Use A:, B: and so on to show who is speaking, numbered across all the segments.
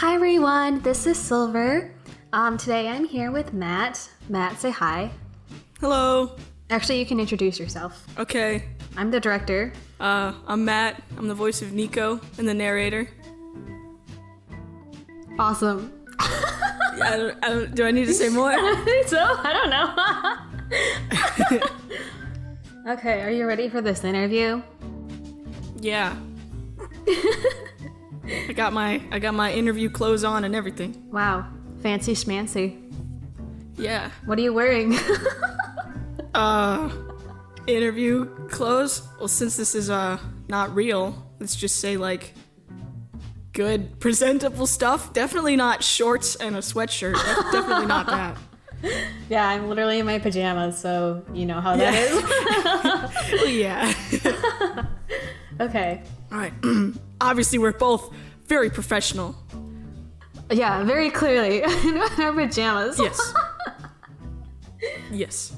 A: Hi everyone, this is Silver. Today I'm here with Matt. Matt, say hi.
B: Hello.
A: Actually, you can introduce yourself.
B: Okay.
A: I'm the director.
B: I'm Matt. I'm the voice of Nico and the narrator.
A: Awesome.
B: Do I need to say more?
A: I think so. I don't know. Okay, are you ready for this interview?
B: Yeah. I got my interview clothes on and everything.
A: Wow, fancy schmancy.
B: Yeah.
A: What are you wearing?
B: Interview clothes? Well, since this is not real, let's just say like good presentable stuff. Definitely not shorts and a sweatshirt. Definitely not that.
A: Yeah, I'm literally in my pajamas, so you know how that is.
B: Yeah.
A: Okay.
B: All right. Obviously, we're both very professional.
A: Yeah, very clearly. In our pajamas.
B: Yes. Yes.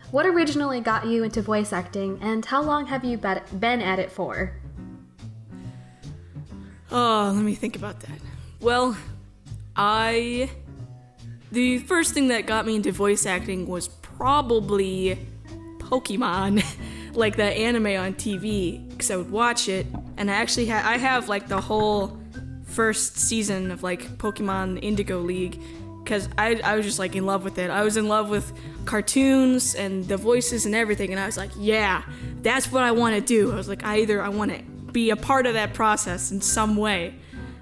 A: What originally got you into voice acting, and how long have you been at it for?
B: Oh, let me think about that. Well, the first thing that got me into voice acting was probably Pokemon, like the anime on TV, because I would watch it, and I have like the whole first season of like Pokemon Indigo League, because I was just like in love with it. I was in love with cartoons and the voices and everything, and I was like, yeah, that's what I want to do. I was like, I want to be a part of that process in some way.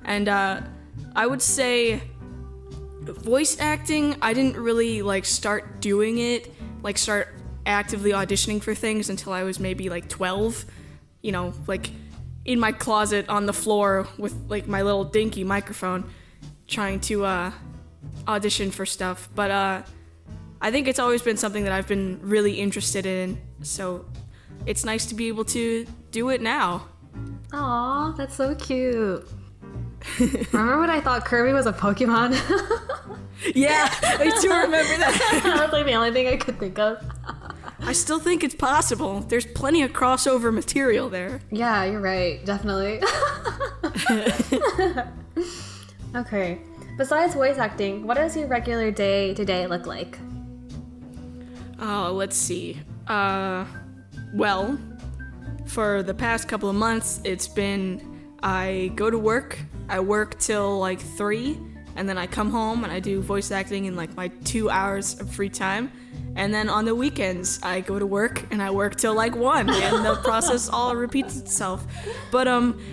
B: And I would say voice acting, I didn't really like start doing it, like start actively auditioning for things until I was maybe like 12, you know, like in my closet on the floor with like my little dinky microphone trying to audition for stuff. But I think it's always been something that I've been really interested in, so it's nice to be able to do it now.
A: Aw, that's so cute. Remember when I thought Kirby was a Pokemon?
B: Yeah, I do remember that.
A: That was like the only thing I could think of.
B: I still think it's possible. There's plenty of crossover material there.
A: Yeah, you're right. Definitely. Okay. Besides voice acting, what does your regular day-to-day look like?
B: Oh, let's see. Well, for the past couple of months, it's been I go to work. I work till like 3, and then I come home and I do voice acting in like my 2 hours of free time. And then on the weekends, I go to work and I work till like 1, and the process all repeats itself. But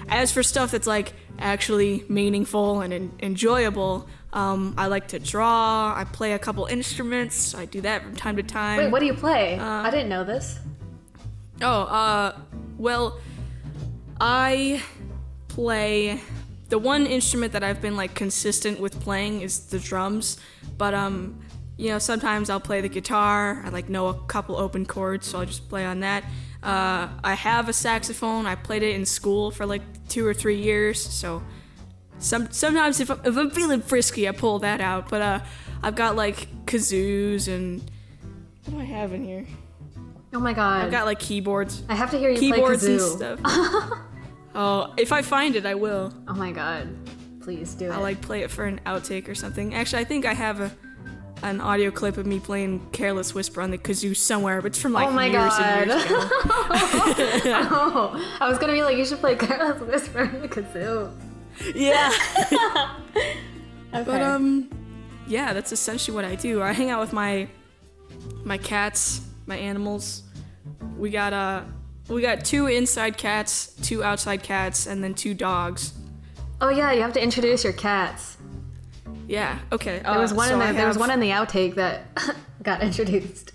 B: as for stuff that's like actually meaningful and enjoyable, I like to draw. I play a couple instruments. I do that from time to time.
A: Wait, what do you play? I didn't know this.
B: Well, I play the one instrument that I've been like consistent with playing is the drums, but you know, sometimes I'll play the guitar. I like know a couple open chords, so I'll just play on that. I have a saxophone. I played it in school for like 2 or 3 years, so sometimes if I'm feeling frisky, I pull that out. But I've got like kazoos and what do I have in here?
A: Oh my god.
B: I've got like keyboards.
A: I have to hear you
B: Keyboards
A: play
B: and
A: kazoo.
B: stuff. Oh, if I find it, I will.
A: Oh my god. Please do it.
B: I'll like play it for an outtake or something. Actually, I think I have an audio clip of me playing Careless Whisper on the kazoo somewhere, but it's from like years and years ago.
A: Oh, I was gonna be like, you should play Careless Whisper on the kazoo.
B: Yeah.
A: Okay.
B: But yeah, that's essentially what I do. I hang out with my cats, my animals. We got 2 inside cats, 2 outside cats, and then 2 dogs.
A: Oh yeah, you have to introduce your cats.
B: Yeah. Okay.
A: There was one in there. There was one in the outtake that got introduced.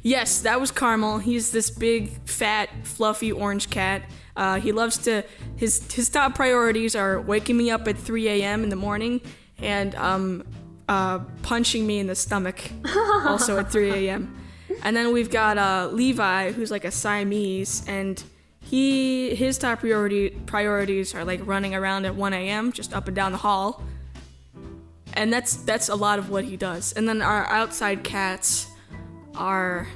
B: Yes, that was Carmel. He's this big, fat, fluffy orange cat. He loves to. His top priorities are waking me up at 3 a.m. in the morning and punching me in the stomach, also at 3 a.m. And then we've got Levi, who's like a Siamese, and his top priorities are like running around at 1 a.m. just up and down the hall. And that's a lot of what he does. And then our outside cats are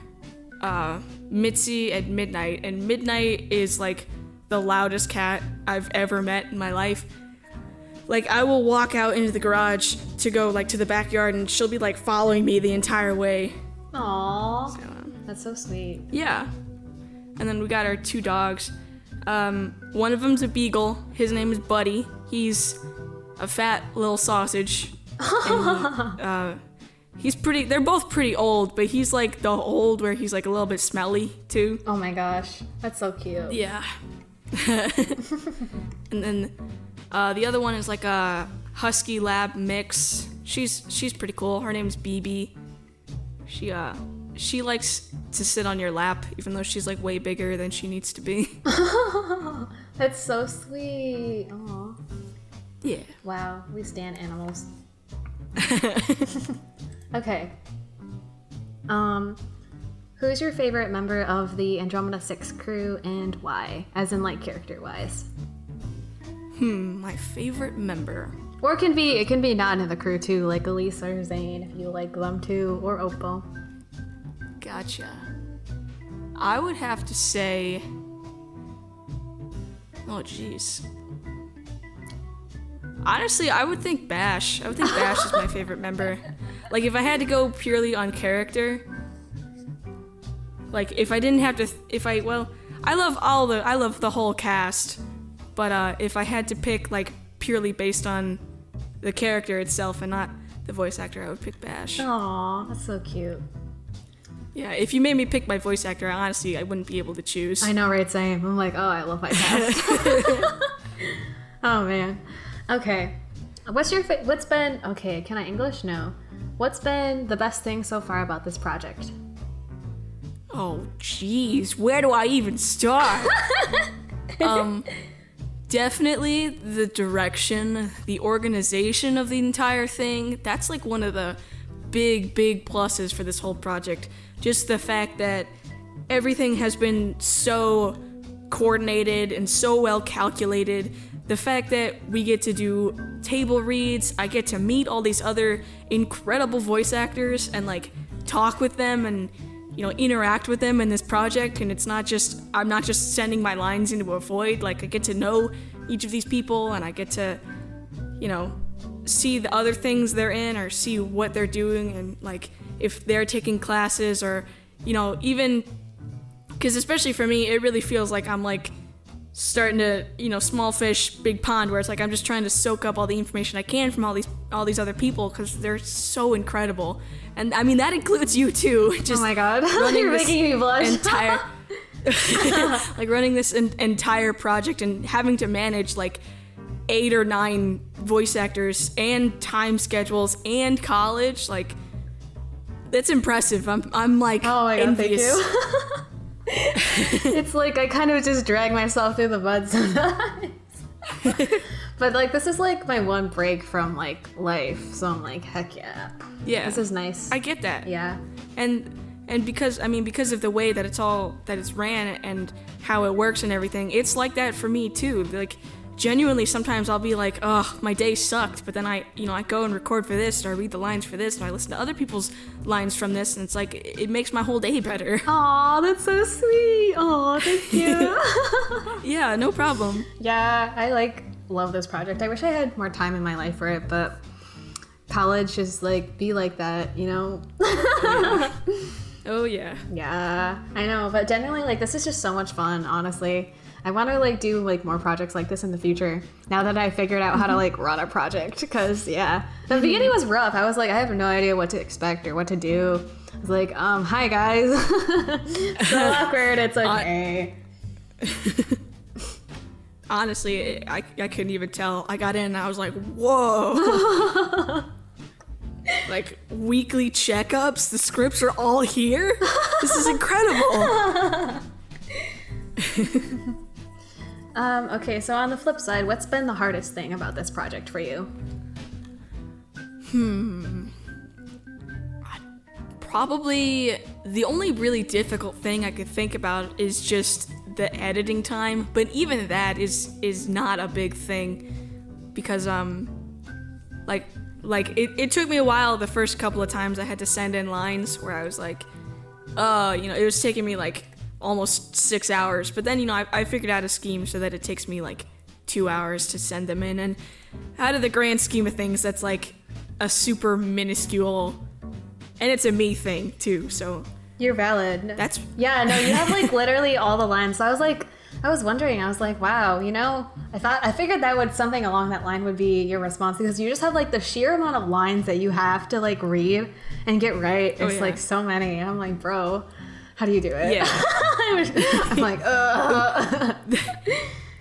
B: Mitzi and Midnight. And Midnight is like the loudest cat I've ever met in my life. like I will walk out into the garage to go like to the backyard, and she'll be like following me the entire way.
A: Aww.
B: So,
A: That's so sweet.
B: yeah. And then we got our 2 dogs. One of them's a beagle. His name is Buddy. He's a fat little sausage. And they're both pretty old, but he's like the old where he's like a little bit smelly too.
A: Oh my gosh. That's so cute.
B: Yeah. And then the other one is like a husky lab mix. She's pretty cool. Her name's BB. She likes to sit on your lap, even though she's like way bigger than she needs to be.
A: That's so sweet. Aw.
B: Yeah.
A: Wow, we stand animals. Okay. Who's your favorite member of the Andromeda 6 crew and why? As in like character-wise.
B: My favorite member.
A: Or it can be not in the crew too, like Elise or Zane if you like them too, or Opal.
B: Gotcha. I would have to say... Oh, jeez. Honestly, I would think Bash. I would think Bash is my favorite member. Like, if I had to go purely on character... Like, if I didn't have to... I love the whole cast. But if I had to pick, like, purely based on the character itself and not the voice actor, I would pick Bash.
A: Aw, that's so cute.
B: Yeah, if you made me pick my voice actor, honestly, I wouldn't be able to choose.
A: I know, right? Same. I'm like, oh, I love my cast. Oh man. Okay. Okay, can I English? No. What's been the best thing so far about this project?
B: Oh, jeez, where do I even start? Definitely the direction, the organization of the entire thing. That's like one of the big pluses for this whole project. Just the fact that everything has been so coordinated and so well calculated. The fact that we get to do table reads, I get to meet all these other incredible voice actors and like talk with them and, you know, interact with them in this project. And I'm not just sending my lines into a void. Like, I get to know each of these people and I get to, you know, see the other things they're in or see what they're doing and like if they're taking classes or, you know, even because especially for me, it really feels like I'm like starting to, you know, small fish, big pond, where it's like I'm just trying to soak up all the information I can from all these other people because they're so incredible. And I mean, that includes you too. Just
A: oh my god, you're making me blush.
B: Like running this entire project and having to manage like 8 or 9 voice actors and time schedules and college, like that's impressive. I'm like,
A: oh my god,
B: envious.
A: Thank you. It's like I kind of just drag myself through the mud sometimes. But like this is like my one break from like life, so I'm like, heck yeah.
B: Yeah.
A: This is nice.
B: I get that.
A: Yeah.
B: And because of the way that it's ran and how it works and everything, it's like that for me too. Like genuinely sometimes I'll be like, oh, my day sucked, but then I go and record for this, or I read the lines for this, and I listen to other people's lines from this, and it's like it makes my whole day better.
A: Aw, that's so sweet. Aw, thank you.
B: Yeah, no problem.
A: Yeah, I like love this project. I wish I had more time in my life for it, but college is like be like that, you know?
B: Yeah. Oh yeah.
A: Yeah, I know, but genuinely like this is just so much fun, honestly. I want to like do like more projects like this in the future now that I figured out how to like run a project, because yeah, the beginning was rough. I was like, I have no idea what to expect or what to do. I was like, hi guys. So awkward. It's okay.
B: Honestly, I couldn't even tell. I got in and I was like, whoa. Like weekly checkups, the scripts are all here? This is incredible.
A: Okay, so on the flip side, what's been the hardest thing about this project for you?
B: Probably the only really difficult thing I could think about is just the editing time, but even that is not a big thing because it took me a while the first couple of times I had to send in lines where I was like, it was taking me like almost 6 hours, but then I figured out a scheme so that it takes me like 2 hours to send them in, and out of the grand scheme of things, that's like a super minuscule, and it's a me thing too, so
A: You're valid.
B: that's
A: Yeah, no, you have like literally all the lines. So I was wondering, I was like, wow, you know, I figured that would something along that line would be your response, because you just have like the sheer amount of lines that you have to like read and get right. It's like so many. I'm like, bro, how do you do it?
B: Yeah.
A: I'm like,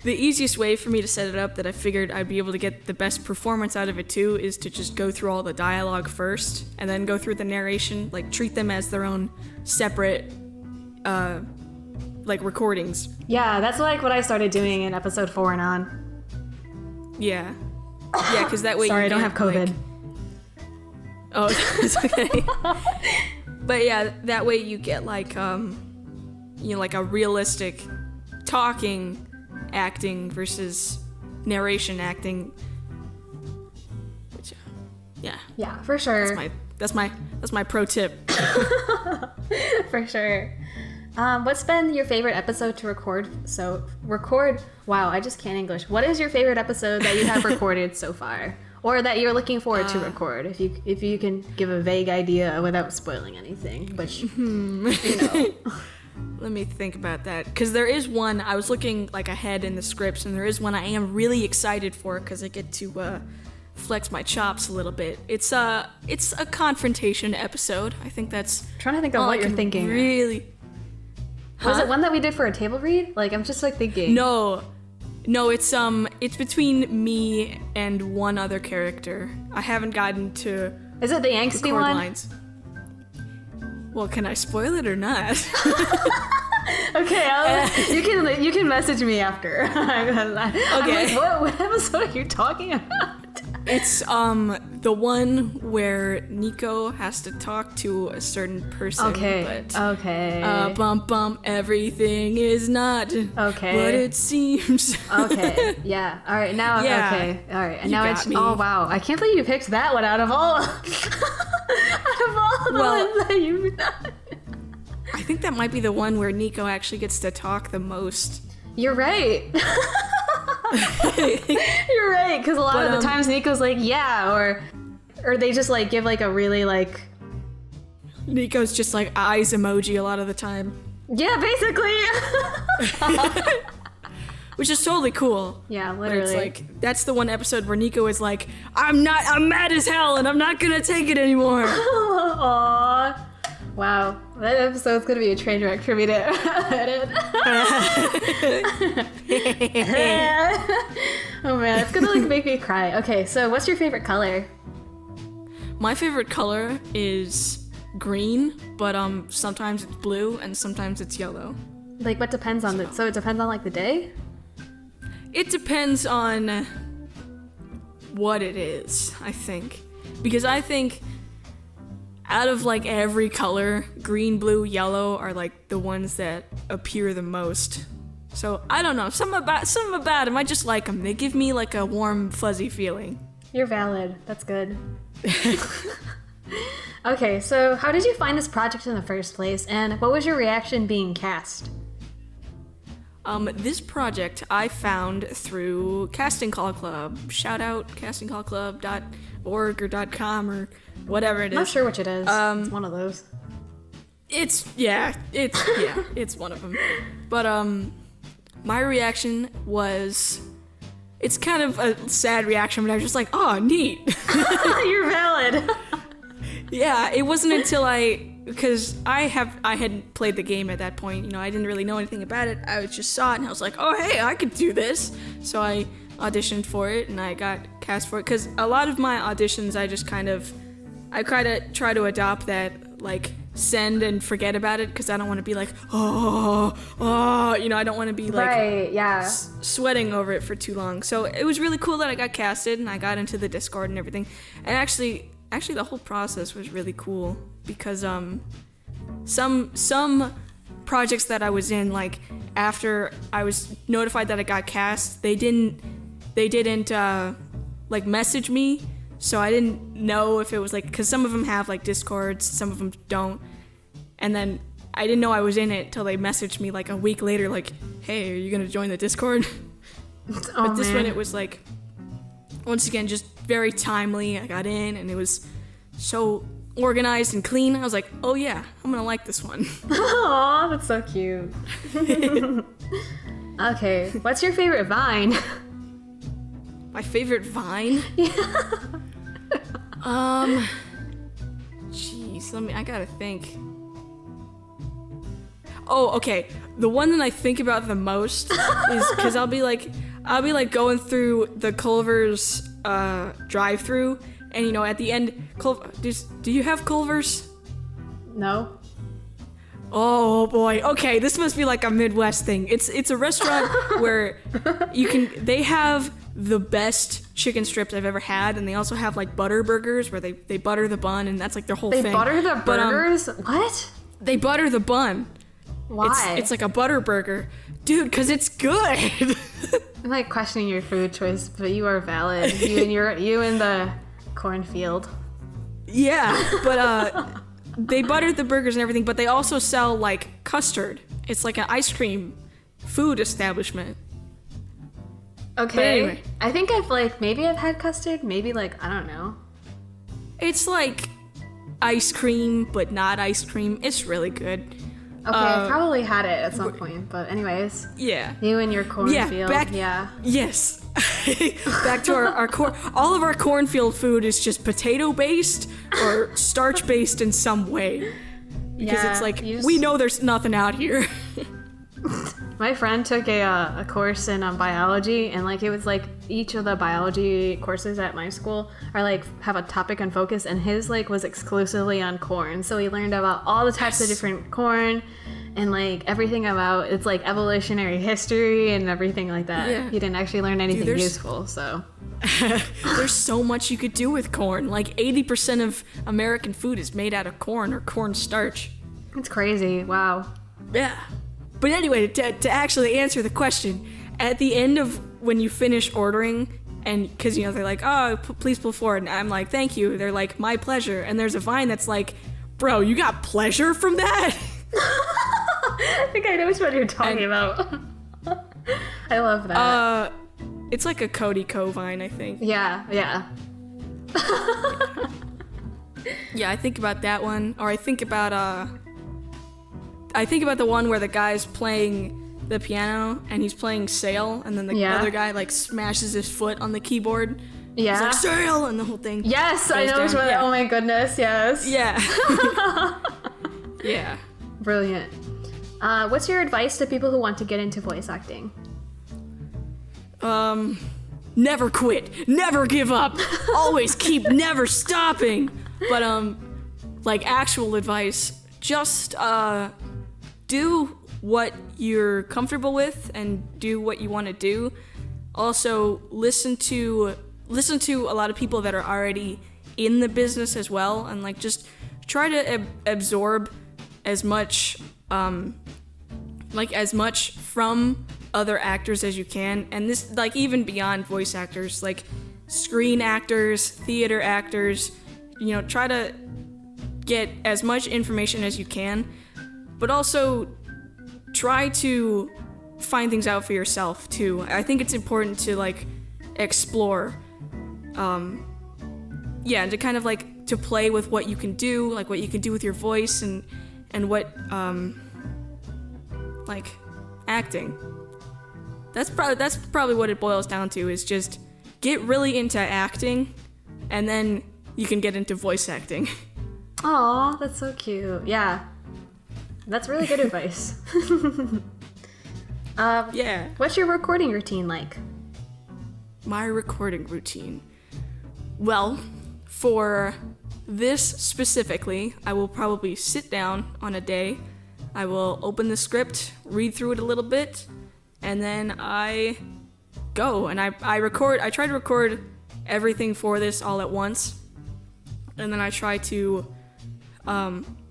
B: The easiest way for me to set it up that I figured I'd be able to get the best performance out of it too is to just go through all the dialogue first and then go through the narration, like treat them as their own separate like recordings.
A: Yeah, that's like what I started doing in episode 4 and on.
B: Yeah, because that way
A: Sorry,
B: you
A: I don't have COVID.
B: Oh, it's okay. But yeah, that way you get like like a realistic talking acting versus narration acting, which
A: Yeah, for sure.
B: that's my pro tip.
A: For sure. What's been your favorite episode to record? Wow, I just can't English. What is your favorite episode that you have recorded so far, or that you're looking forward to record? If you can give a vague idea without spoiling anything, which you know.
B: Let me think about that, because there is one I was looking like ahead in the scripts, and there is one I am really excited for because I get to flex my chops a little bit. It's a confrontation episode. I think that's
A: I'm trying to think of what you're thinking.
B: Really.
A: Was it one that we did for a table read? Like, I'm just like thinking.
B: No, it's between me and one other character. I haven't gotten to
A: Is it the angsty
B: record
A: one?
B: lines. Well, can I spoil it or not?
A: Okay, you can message me after.
B: Okay.
A: Like, what episode are you talking about?
B: It's the one where Nico has to talk to a certain person.
A: Okay.
B: But,
A: Okay.
B: everything is not
A: Okay.
B: what it seems.
A: Okay. Yeah. All right. Now.
B: Yeah.
A: Okay. All right. And
B: You
A: now
B: got
A: it's.
B: me.
A: Oh wow! I can't believe you picked that one out of all. Out of all the ones that you.
B: I think that might be the one where Nico actually gets to talk the most.
A: You're right. You're right, because a lot of the times Nico's like, yeah, or they just like give like a really like.
B: Nico's just like eyes emoji a lot of the time.
A: Yeah, basically.
B: Which is totally cool.
A: Yeah,
B: But
A: literally.
B: it's like, that's the one episode where Nico is like, I'm mad as hell and I'm not gonna take it anymore.
A: Aww. Wow, that episode's gonna be a train wreck for me to edit. Oh man, it's gonna like make me cry. Okay, so what's your favorite color?
B: My favorite color is green, but sometimes it's blue and sometimes it's yellow.
A: Like, what depends on the? So it depends on like the day.
B: It depends on what it is, I think. Because I think out of like every color, green, blue, yellow are like the ones that appear the most. So I don't know, something about them, I just like them. They give me like a warm, fuzzy feeling.
A: You're valid. That's good. Okay, so how did you find this project in the first place, and what was your reaction being cast?
B: This project I found through Casting Call Club. Shout out castingcallclub.org or .com or whatever it is.
A: I'm not sure which it is. It's one of those.
B: It's one of them. But my reaction was, it's kind of a sad reaction, but I was just like, oh, neat.
A: You're valid.
B: Yeah, it wasn't until because I hadn't played the game at that point, you know, I didn't really know anything about it. I just saw it and I was like, oh hey, I could do this. So I auditioned for it and I got cast for it, because a lot of my auditions I try to adopt that like send and forget about it, because I don't want to be like, you know, I don't want to be like
A: Right, yeah.
B: sweating over it for too long. So it was really cool that I got casted and I got into the Discord and everything. And actually the whole process was really cool, because some projects that I was in, like after I was notified that I got cast, they didn't like message me, so I didn't know if it was like, because some of them have like Discords, some of them don't, and then I didn't know I was in it till they messaged me like a week later, like, hey, are you gonna join the Discord?
A: Oh,
B: But this
A: man.
B: one, it was like, once again, just very timely. I got in and it was so organized and clean. I was like, oh yeah, I'm gonna like this one.
A: Aw, that's so cute. Okay, what's your favorite Vine?
B: My favorite Vine? Jeez, I gotta think. Oh, okay. The one that I think about the most is because I'll be like going through the Culver's drive-through, and you know, at the end, do you have Culver's?
A: No?
B: Oh boy. Okay, this must be like a Midwest thing. It's a restaurant where they have the best chicken strips I've ever had, and they also have like butter burgers where they butter the bun, and that's like their whole
A: They
B: thing.
A: butter the
B: But,
A: burgers? What?
B: they butter the bun.
A: Why?
B: It's like a butter burger. Dude, cause it's good.
A: I'm like questioning your food choice, but you are valid. You and the cornfield.
B: Yeah, but they butter the burgers and everything, but they also sell like custard. It's like an ice cream food establishment.
A: Okay.
B: But anyway.
A: I think maybe I've had custard, maybe like, I don't know.
B: It's like ice cream, but not ice cream. It's really good.
A: Okay, I've probably had it at some point, but anyways.
B: Yeah.
A: You and your cornfield. Yeah.
B: Yes. Back to our corn. All of our cornfield food is just potato based or starch based in some way. Because
A: Yeah,
B: it's like,
A: you just-
B: we know there's nothing out here.
A: My friend took a course in biology, and like it was like each of the biology courses at my school are like have a topic and focus, and his like was exclusively on corn. So he learned about all the types of different corn and like everything about its like evolutionary history and everything like that.
B: Yeah.
A: He didn't actually learn anything
B: there's-
A: useful, so
B: There's so much you could do with corn. Like 80% of American food is made out of corn or corn starch.
A: it's crazy. Wow.
B: Yeah. But anyway, to actually answer the question, at the end of when you finish ordering, and because, you know, they're like, oh, please pull forward, and I'm like, thank you. They're like, my pleasure. And there's a Vine that's like, bro, you got pleasure from that?
A: I think I know which one you're talking about. I love that.
B: It's like a Cody Co Vine, I think.
A: Yeah.
B: Yeah, I think about that one. Or I think about the one where the guy's playing the piano and he's playing Sail, and then the other guy like smashes his foot on the keyboard.
A: Yeah.
B: He's like, Sail, and the whole thing.
A: Yes, I
B: goes
A: know which
B: down.
A: one.
B: Yeah.
A: Oh my goodness, yes.
B: Yeah. Yeah.
A: Brilliant. What's your advice to people who want to get into voice acting?
B: Never quit. Never give up. Always keep never stopping. But like actual advice, just do what you're comfortable with and do what you want to do. Also, listen to a lot of people that are already in the business as well, and like just try to absorb as much from other actors as you can. And this, like, even beyond voice actors, like screen actors, theater actors, you know, try to get as much information as you can, but also try to find things out for yourself too. I think it's important to like explore, and to kind of like to play with what you can do, like what you can do with your voice and what like acting. That's probably what it boils down to, is just get really into acting, and then you can get into voice acting.
A: Aw, that's so cute. Yeah. That's really good advice.
B: Yeah.
A: What's your recording routine like?
B: My recording routine. Well, for this specifically, I will probably sit down on a day. I will open the script, read through it a little bit, and then I go and I record. I try to record everything for this all at once, and then I try to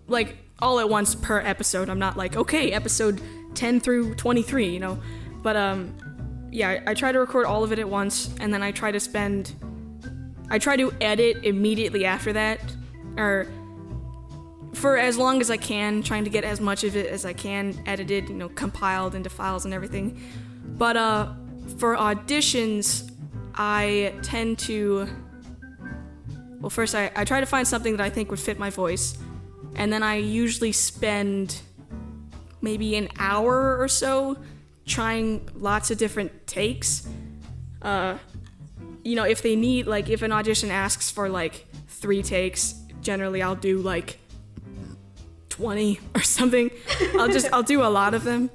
B: like all at once per episode. I'm not like, okay, episode 10 through 23, you know. But I try to record all of it at once, and then I try to edit immediately after that, or for as long as I can, trying to get as much of it as I can edited, you know, compiled into files and everything. But for auditions, I tend to... Well, first I try to find something that I think would fit my voice. And then I usually spend maybe an hour or so trying lots of different takes. You know, if they need, like, if an audition asks for, like, 3 takes, generally I'll do, like, 20 or something. I'll do a lot of them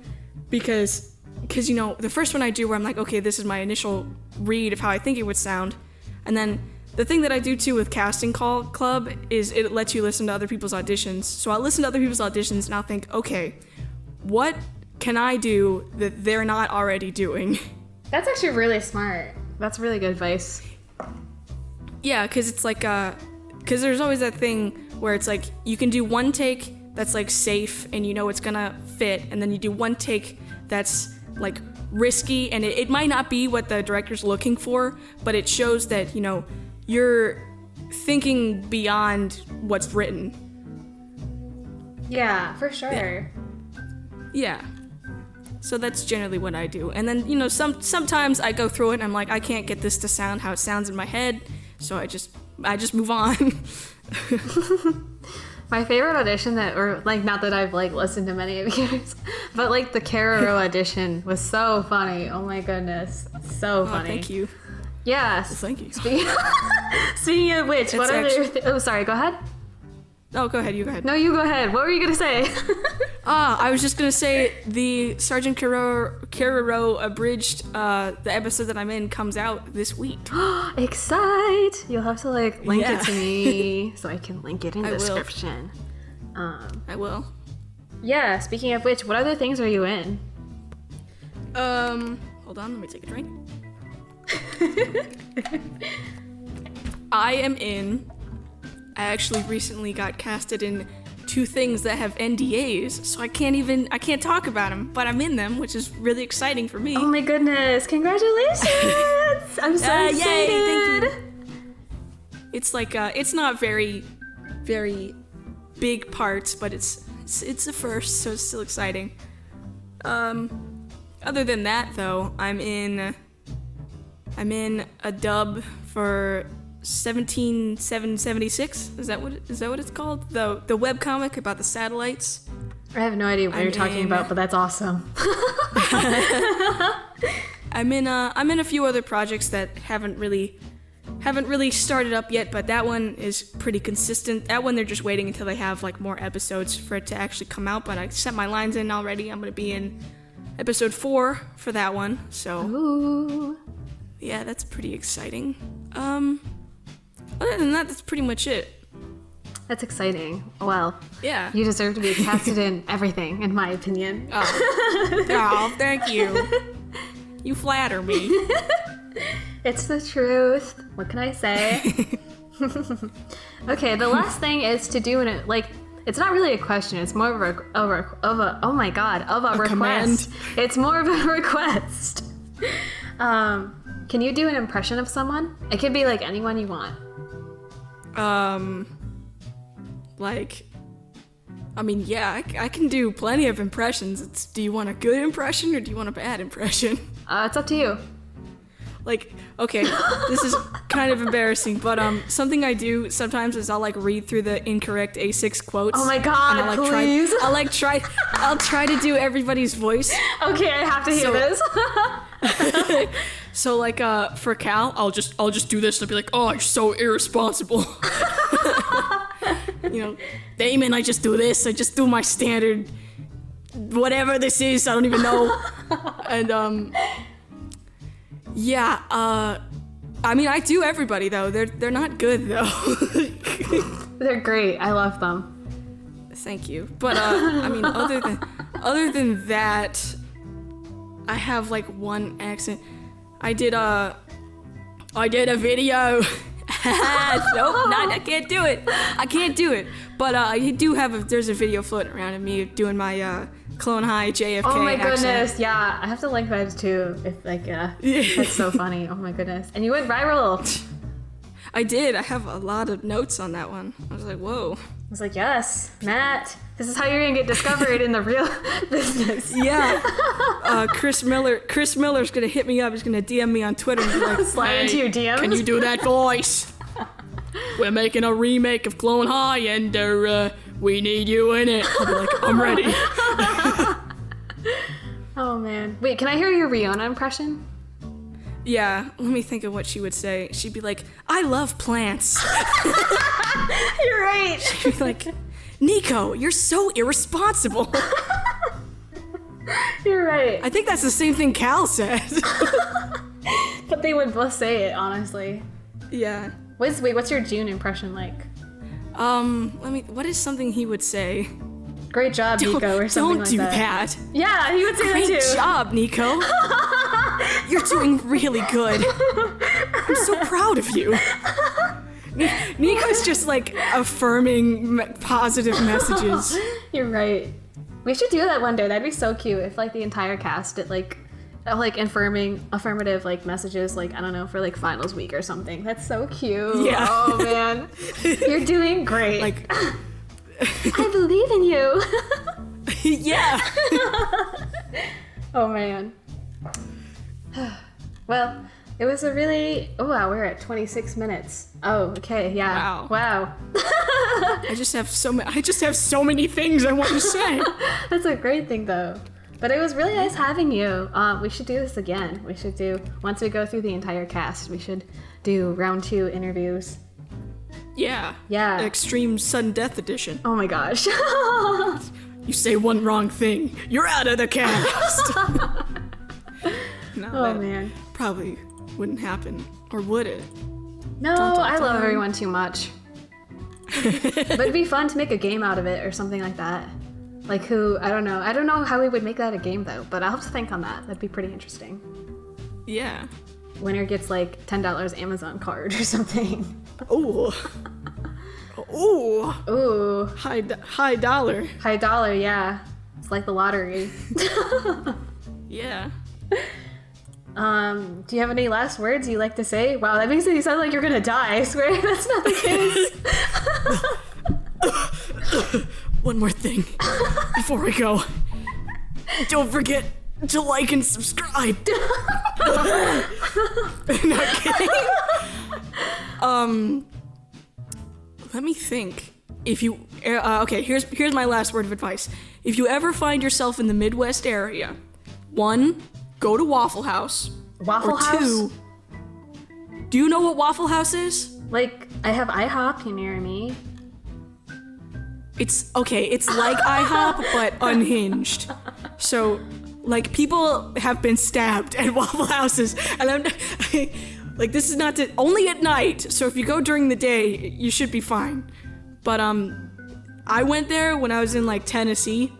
B: because, you know, the first one I do where I'm like, okay, this is my initial read of how I think it would sound. And then the thing that I do, too, with Casting Call Club is it lets you listen to other people's auditions. So I'll listen to other people's auditions and I'll think, okay, what can I do that they're not already doing?
A: That's actually really smart. That's really good advice.
B: Yeah, because it's like, because there's always that thing where it's like, you can do one take that's like safe and you know it's gonna fit, and then you do one take that's like risky and it might not be what the director's looking for, but it shows that, you know, you're thinking beyond what's written.
A: Yeah, for sure.
B: Yeah. So that's generally what I do. And then, you know, sometimes I go through it and I'm like, I can't get this to sound how it sounds in my head, so I just move on.
A: My favorite audition or like, not that I've like listened to many of yours, but like the Cararo audition was so funny. Oh my goodness. So funny.
B: Thank you.
A: Yes.
B: Well, thank you.
A: Speaking of which, what are oh, sorry, go ahead.
B: Oh, go ahead, you go ahead.
A: No, you go ahead. What were you going to say?
B: I was just going to say the Sergeant Carrero abridged, the episode that I'm in comes out this week.
A: Excite! You'll have to like link it to me so I can link it in the description.
B: I will.
A: Yeah, speaking of which, what other things are you in?
B: Hold on, let me take a drink. I actually recently got casted in 2 things that have NDAs, so I can't talk about them, but I'm in them, which is really exciting for me.
A: Oh my goodness, congratulations! I'm so excited!
B: Yay, thank you. It's like, it's not very, very big parts, but it's a first, so it's still exciting. Other than that, though, I'm in a dub for 17776. Is that what it's called? The webcomic about the satellites.
A: I have no idea what you're talking about, but that's awesome.
B: I'm in a few other projects that haven't really started up yet, but that one is pretty consistent. That one they're just waiting until they have like more episodes for it to actually come out, but I sent my lines in already. I'm going to be in episode 4 for that one. So
A: Ooh.
B: Yeah, that's pretty exciting. Other than that, that's pretty much it.
A: That's exciting. Well,
B: yeah.
A: You deserve to be casted in everything, in my opinion.
B: Oh, thank you. You flatter me.
A: It's the truth. What can I say? Okay, the last thing is to do it's not really a question. It's more of a request.
B: Command.
A: It's more of a request. Can you do an impression of someone? It could be like anyone you want.
B: I can do plenty of impressions. Do you want a good impression or do you want a bad impression?
A: It's up to you.
B: Like, okay, this is kind of embarrassing, but something I do sometimes is I'll like read through the incorrect A6 quotes.
A: Oh my god,
B: and
A: please.
B: I'll try to do everybody's voice.
A: Okay, I have to hear this.
B: So like for Cal, I'll just do this and I'll be like, oh, you're so irresponsible. You know, Damon, I just do this. I just do my standard, whatever this is. I don't even know. And yeah. I mean, I do everybody though. They're not good though.
A: They're great. I love them.
B: Thank you. But I mean, other than that, I have like one accent. I did a video. Nope, I can't do it. I can't do it. But I do have there's a video floating around of me doing my Clone High JFK
A: Oh my
B: accent.
A: goodness, yeah. I have to link that too. If that's so funny. Oh my goodness. And you went viral.
B: I did. I have a lot of notes on that one. I was like, whoa.
A: I was like, yes, Matt, this is how you're gonna get discovered in the real business.
B: Yeah. Chris Miller's gonna hit me up. He's gonna DM me on Twitter and be like,
A: Slide into your DMs.
B: Can you do that voice? We're making a remake of Clone High, and we need you in it. I'll be like, I'm ready.
A: Oh man. Wait, can I hear your Rihanna impression?
B: Yeah, let me think of what she would say. She'd be like, I love plants.
A: You're right.
B: She'd be like, Nico, you're so irresponsible.
A: You're right.
B: I think that's the same thing Cal said.
A: But they would both say it, honestly.
B: Yeah.
A: What's your June impression like?
B: What is something he would say?
A: Great job, Nico, or something like that.
B: Don't do that.
A: Yeah, he would say that too.
B: Great job, Nico. You're doing really good. I'm so proud of you. Nico's just like affirming positive messages.
A: You're right. We should do that one day. That'd be so cute if like the entire cast did like affirmative like messages, like I don't know, for like finals week or something. That's so cute.
B: Yeah.
A: Oh man, you're doing great.
B: Like,
A: I believe in you.
B: yeah.
A: Oh man. Well, it was a really. Oh wow, we're at 26 minutes. Oh, okay, yeah. Wow.
B: I just have so many things I want to say.
A: That's a great thing though. But it was really nice having you. We should do this again. We should do, once we go through the entire cast, we should do round 2 interviews.
B: Yeah.
A: Yeah.
B: Extreme sudden death edition.
A: Oh my gosh.
B: You say one wrong thing, you're out of the cast. No,
A: Oh man.
B: Probably wouldn't happen. Or would it?
A: No, I love everyone too much. But it'd be fun to make a game out of it or something like that. Like I don't know. I don't know how we would make that a game though, but I'll have to think on that. That'd be pretty interesting.
B: Yeah.
A: Winner gets like $10 Amazon card or something.
B: Ooh. Ooh.
A: Ooh.
B: High dollar.
A: High dollar, yeah. It's like the lottery.
B: Yeah.
A: Do you have any last words you like to say? Wow, that makes it sound like you're gonna die. I swear that's not the case.
B: One more thing before we go. Don't forget to like and subscribe. Not kidding. Let me think. If you okay, here's my last word of advice. If you ever find yourself in the Midwest area, 1, go to Waffle House.
A: Waffle
B: or
A: House?
B: 2, do you know what Waffle House is?
A: Like, I have IHOP near me.
B: It's like IHOP, but unhinged. So, like, people have been stabbed at Waffle Houses, and like, this is not only at night, so if you go during the day, you should be fine. But, I went there when I was in, like, Tennessee,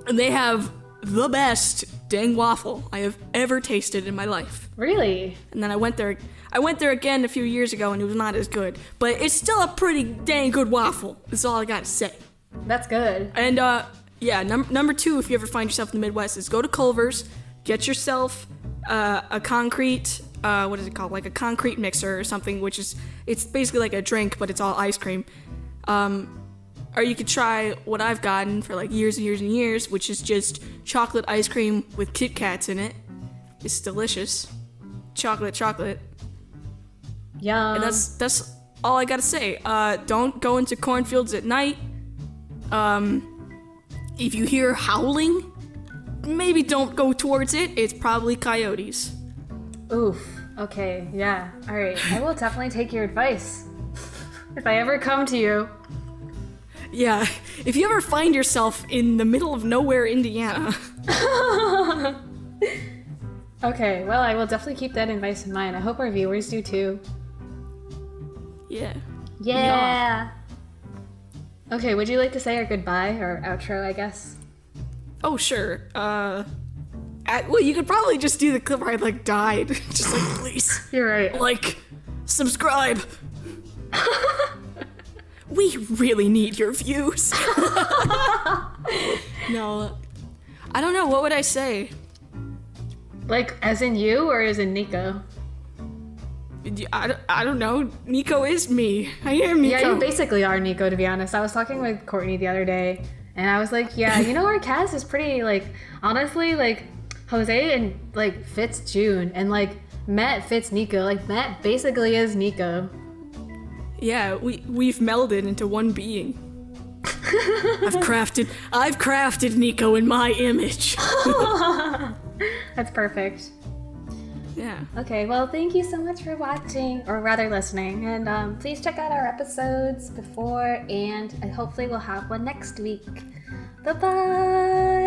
B: and they have the best dang waffle I have ever tasted in my life.
A: Really?
B: And then I went there again a few years ago, and it was not as good. But it's still a pretty dang good waffle. That's all I gotta say.
A: That's good.
B: And yeah, number 2, if you ever find yourself in the Midwest, is go to Culver's, get yourself a concrete, what is it called? Like a concrete mixer or something, it's basically like a drink, but it's all ice cream. Or you could try what I've gotten for like years and years and years, which is just chocolate ice cream with Kit Kats in it. It's delicious. Chocolate.
A: Yum.
B: And that's all I gotta say. Don't go into cornfields at night. If you hear howling, maybe don't go towards it. It's probably coyotes.
A: Oof. Okay, yeah. Alright. I will definitely take your advice. If I ever come to you.
B: Yeah, if you ever find yourself in the middle of nowhere, Indiana.
A: Okay, well, I will definitely keep that advice in mind. I hope our viewers do too.
B: Yeah.
A: Yeah. Okay, would you like to say our goodbye or outro, I guess?
B: Oh, sure. Well, you could probably just do the clip where I, like, died. Just like, please.
A: You're right.
B: Like, subscribe. We really need your views. No. I don't know. What would I say?
A: Like, as in you or as in Nico?
B: I don't know. Nico is me. I am Nico.
A: Yeah, you basically are Nico, to be honest. I was talking with Courtney the other day, and I was like, yeah, you know, our cast is pretty, like, honestly, like, Jose and, like, fits June, and, like, Matt fits Nico. Like, Matt basically is Nico.
B: Yeah, we've melded into one being. I've crafted Nico in my image.
A: That's perfect.
B: Yeah.
A: Okay, well, thank you so much for watching, or rather listening, and please check out our episodes before, and hopefully we'll have one next week. Bye-bye!